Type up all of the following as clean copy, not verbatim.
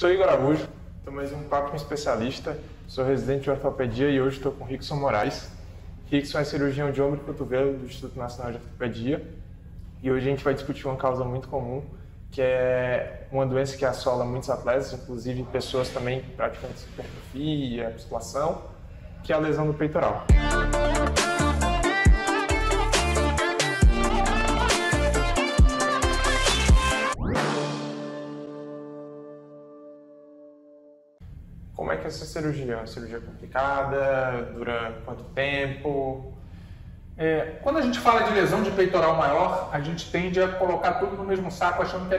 Sou Igor Araújo, estou mais um papo com um especialista, sou residente de ortopedia e hoje estou com Rickson Moraes. Rickson é cirurgião de ombro e cotovelo do Instituto Nacional de Ortopedia e hoje a gente vai discutir uma causa muito comum, que é uma doença que assola muitos atletas, inclusive pessoas também praticantes de hipertrofia, musculação, que é a lesão do peitoral. Como é que é essa cirurgia? É uma cirurgia complicada? Dura quanto tempo? Quando a gente fala de lesão de peitoral maior, a gente tende a colocar tudo no mesmo saco, achando que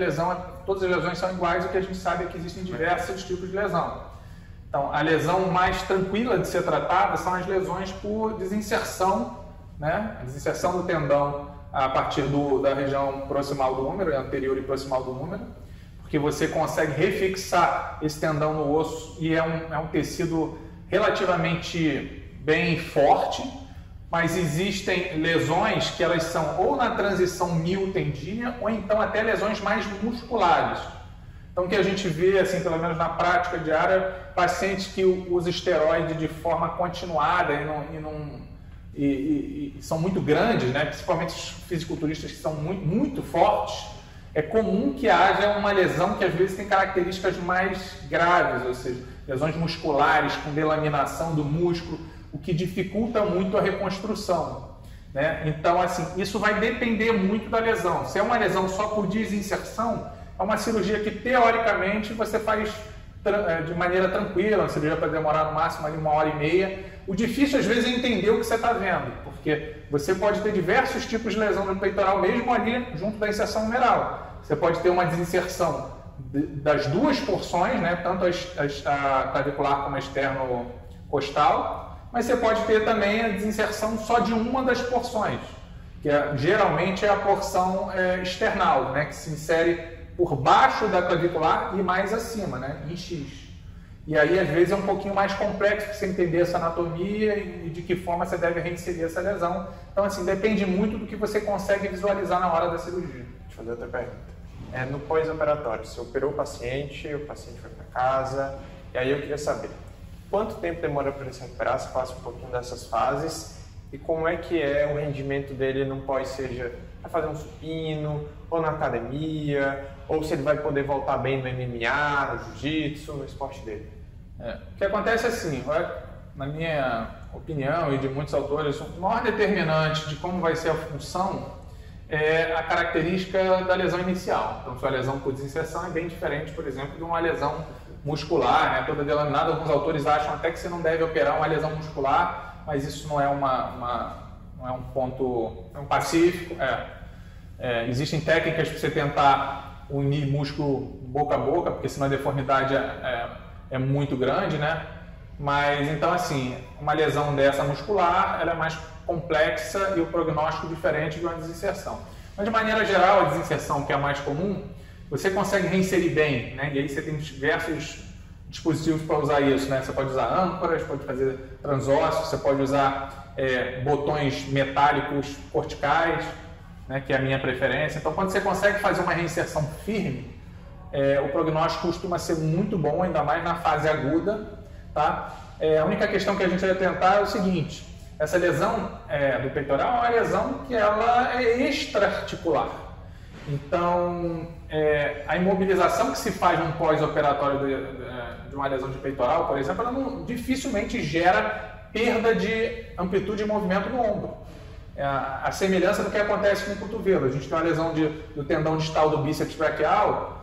todas as lesões são iguais, e que a gente sabe é que existem diversos tipos de lesão. Então, a lesão mais tranquila de ser tratada são as lesões por desinserção, né? A desinserção do tendão a partir da região proximal do húmero, anterior e proximal do húmero, porque você consegue refixar esse tendão no osso e é um tecido relativamente bem forte, mas existem lesões que elas são ou na transição miotendínea ou então até lesões mais musculares. Então, o que a gente vê, assim, pelo menos na prática diária, pacientes que usam esteroide de forma continuada e são muito grandes, né? Principalmente os fisiculturistas que são muito, muito fortes, é comum que haja uma lesão que às vezes tem características mais graves, ou seja, lesões musculares com delaminação do músculo, o que dificulta muito a reconstrução, né? Então, assim, isso vai depender muito da lesão. Se é uma lesão só por desinserção, é uma cirurgia que, teoricamente, você faz de maneira tranquila, uma cirurgia para demorar no máximo ali 1h30. O difícil, às vezes, é entender o que você está vendo, porque você pode ter diversos tipos de lesão no peitoral, mesmo ali junto da inserção humeral. Você pode ter uma desinserção das duas porções, né? Tanto a clavicular como a externo-costal, mas você pode ter também a desinserção só de uma das porções, que geralmente é a porção external, né? Que se insere por baixo da clavicular e mais acima, né? Em X. E aí, às vezes, é um pouquinho mais complexo para você entender essa anatomia e de que forma você deve reinserir essa lesão. Então, assim, depende muito do que você consegue visualizar na hora da cirurgia. Deixa eu fazer outra pergunta. No pós-operatório, você operou o paciente foi para casa, e aí eu queria saber quanto tempo demora para ele se recuperar, se passa um pouquinho dessas fases, e como é que é o rendimento dele no pós, seja vai fazer um supino, ou na academia, ou se ele vai poder voltar bem no MMA, no jiu-jitsu, no esporte dele. O que acontece é assim, na minha opinião e de muitos autores, o maior determinante de como vai ser a função é a característica da lesão inicial. Então, sua lesão por desinserção é bem diferente, por exemplo, de uma lesão muscular, né? Toda delaminada. Alguns autores acham até que você não deve operar uma lesão muscular, mas isso não é não é um ponto pacífico. Existem técnicas para você tentar unir músculo boca a boca, porque senão a deformidade é muito grande, né? Mas, então, assim, uma lesão dessa muscular, ela é mais complexa e o prognóstico diferente de uma desinserção. Mas, de maneira geral, a desinserção, que é a mais comum, você consegue reinserir bem, né? E aí você tem diversos dispositivos para usar isso, né? Você pode usar âncoras, pode fazer transósseos, você pode usar botões metálicos corticais, né? Que é a minha preferência. Então, quando você consegue fazer uma reinserção firme, o prognóstico costuma ser muito bom, ainda mais na fase aguda, tá? A única questão que a gente vai tentar é o seguinte: essa lesão do peitoral é uma lesão que ela é extra-articular. Então, a imobilização que se faz num pós-operatório de uma lesão de peitoral, por exemplo, ela dificilmente gera perda de amplitude e movimento no ombro. A semelhança do que acontece com o cotovelo. A gente tem uma lesão do tendão distal do bíceps braquial,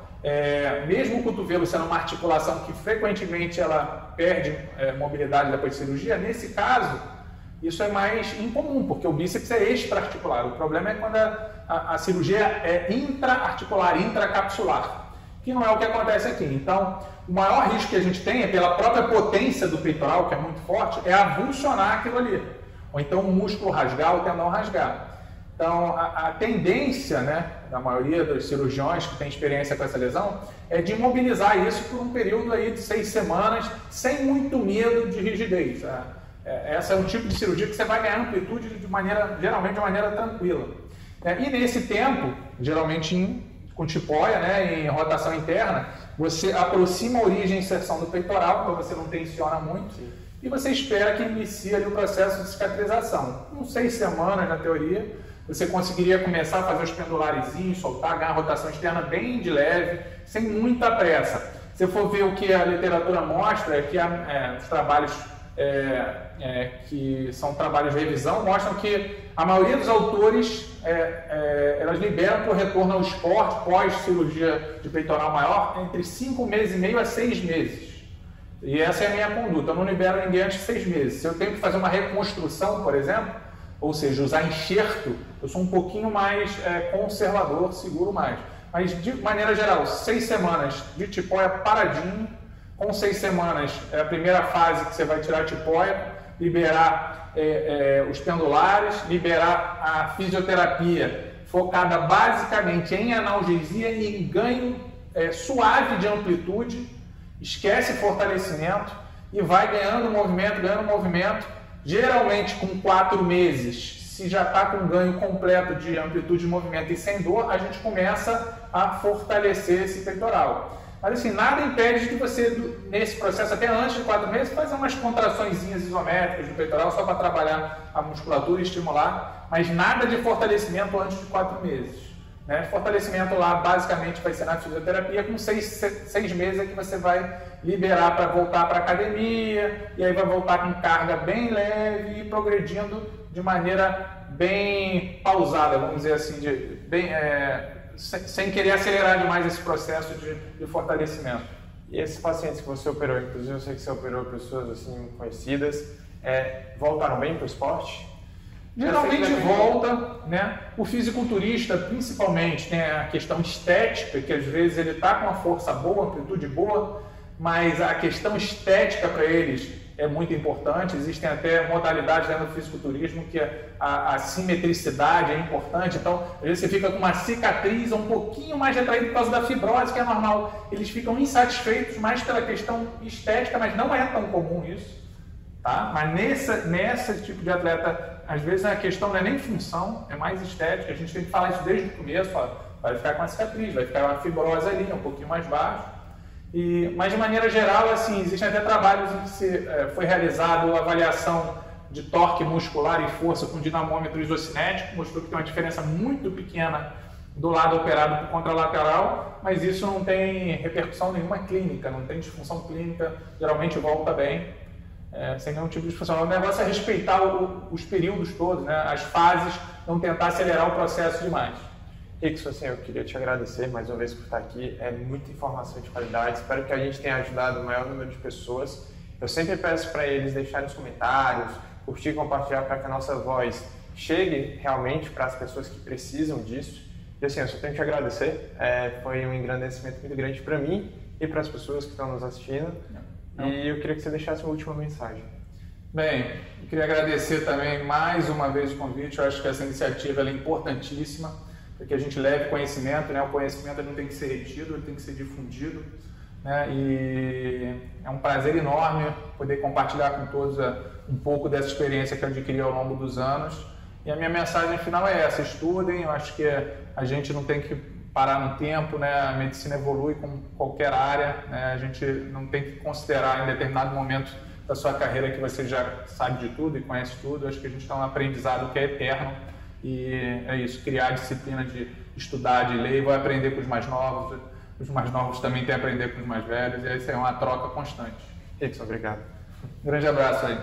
mesmo o cotovelo sendo uma articulação que frequentemente ela perde mobilidade depois de cirurgia, nesse caso, isso é mais incomum, porque o bíceps é extra-articular. O problema é quando a cirurgia é intra-articular, intracapsular, que não é o que acontece aqui. Então, o maior risco que a gente tem, pela própria potência do peitoral, que é muito forte, é avulsionar aquilo ali. Ou então o músculo rasgar, o tendão rasgar. Então, a tendência, né, da maioria dos cirurgiões que tem experiência com essa lesão é de imobilizar isso por um período aí de 6 semanas, sem muito medo de rigidez. Essa é um tipo de cirurgia que você vai ganhar amplitude geralmente de maneira tranquila. E nesse tempo, geralmente em com tipóia, né, em rotação interna, você aproxima a origem e inserção do peitoral, então você não tensiona muito. Sim. E você espera que inicie ali o processo de cicatrização. Com 6 semanas, na teoria, você conseguiria começar a fazer os pendularezinhos, soltar, ganhar a rotação externa bem de leve, sem muita pressa. Se for ver o que a literatura mostra, é que os trabalhos que são trabalhos de revisão mostram que a maioria dos autores elas liberam para o retorno ao esporte pós-cirurgia de peitoral maior entre 5 meses e meio a 6 meses. E essa é a minha conduta, eu não libero ninguém antes de 6 meses. Se eu tenho que fazer uma reconstrução, por exemplo, ou seja, usar enxerto, eu sou um pouquinho mais conservador, seguro mais. Mas, de maneira geral, 6 semanas de tipóia paradinho. Com 6 semanas é a primeira fase que você vai tirar a tipóia, liberar os pendulares, liberar a fisioterapia focada basicamente em analgesia e em ganho suave de amplitude. Esquece fortalecimento e vai ganhando movimento. Geralmente com 4 meses, se já está com ganho completo de amplitude de movimento e sem dor, a gente começa a fortalecer esse peitoral. Mas assim, nada impede de você, nesse processo, até antes de 4 meses, fazer umas contraçõezinhas isométricas do peitoral só para trabalhar a musculatura e estimular, mas nada de fortalecimento antes de 4 meses. Né? Fortalecimento lá basicamente vai ser na fisioterapia, com 6 meses é que você vai liberar para voltar para a academia, e aí vai voltar com carga bem leve e progredindo de maneira bem pausada, vamos dizer assim, sem querer acelerar demais esse processo de fortalecimento. E esses pacientes que você operou, inclusive eu sei que você operou pessoas assim conhecidas, voltaram bem para o esporte? Geralmente volta, né? O fisiculturista, principalmente, tem a questão estética, que às vezes ele está com uma força boa, amplitude boa, mas a questão estética para eles é muito importante. Existem até modalidades dentro do fisiculturismo que a simetricidade é importante. Então, às vezes você fica com uma cicatriz um pouquinho mais retraída por causa da fibrose, que é normal. Eles ficam insatisfeitos mais pela questão estética, mas não é tão comum isso. Tá? Mas nesse tipo de atleta, às vezes a questão não é nem função, é mais estética. A gente tem que falar isso desde o começo. Vai ficar com uma cicatriz, vai ficar uma fibrose ali, um pouquinho mais baixo. Mas de maneira geral, assim, existem até trabalhos em que foi realizado a avaliação de torque muscular e força com dinamômetro isocinético, mostrou que tem uma diferença muito pequena do lado operado para o contralateral, mas isso não tem repercussão nenhuma clínica, não tem disfunção clínica, geralmente volta bem, sem nenhum tipo de disfunção. O negócio é respeitar os períodos todos, né, as fases, não tentar acelerar o processo demais. Rickson, assim, eu queria te agradecer mais uma vez por estar aqui, é muita informação de qualidade, espero que a gente tenha ajudado o maior número de pessoas. Eu sempre peço para eles deixarem os comentários, curtir e compartilhar para que a nossa voz chegue realmente para as pessoas que precisam disso. E assim, eu só tenho que te agradecer, foi um engrandecimento muito grande para mim e para as pessoas que estão nos assistindo. E eu queria que você deixasse uma última mensagem. Bem, eu queria agradecer também mais uma vez o convite, eu acho que essa iniciativa é importantíssima, para que a gente leve conhecimento, né? O conhecimento não tem que ser retido, ele tem que ser difundido, né? E é um prazer enorme poder compartilhar com todos um pouco dessa experiência que eu adquiri ao longo dos anos. E a minha mensagem final é essa: estudem. Eu acho que a gente não tem que parar no tempo, né? A medicina evolui como qualquer área, né? A gente não tem que considerar em determinado momento da sua carreira que você já sabe de tudo e conhece tudo. Eu acho que a gente está num aprendizado que é eterno. E é isso, criar a disciplina de estudar, de ler, e vai aprender com os mais novos também têm que aprender com os mais velhos, e isso é uma troca constante. Rickson, obrigado. Grande abraço aí.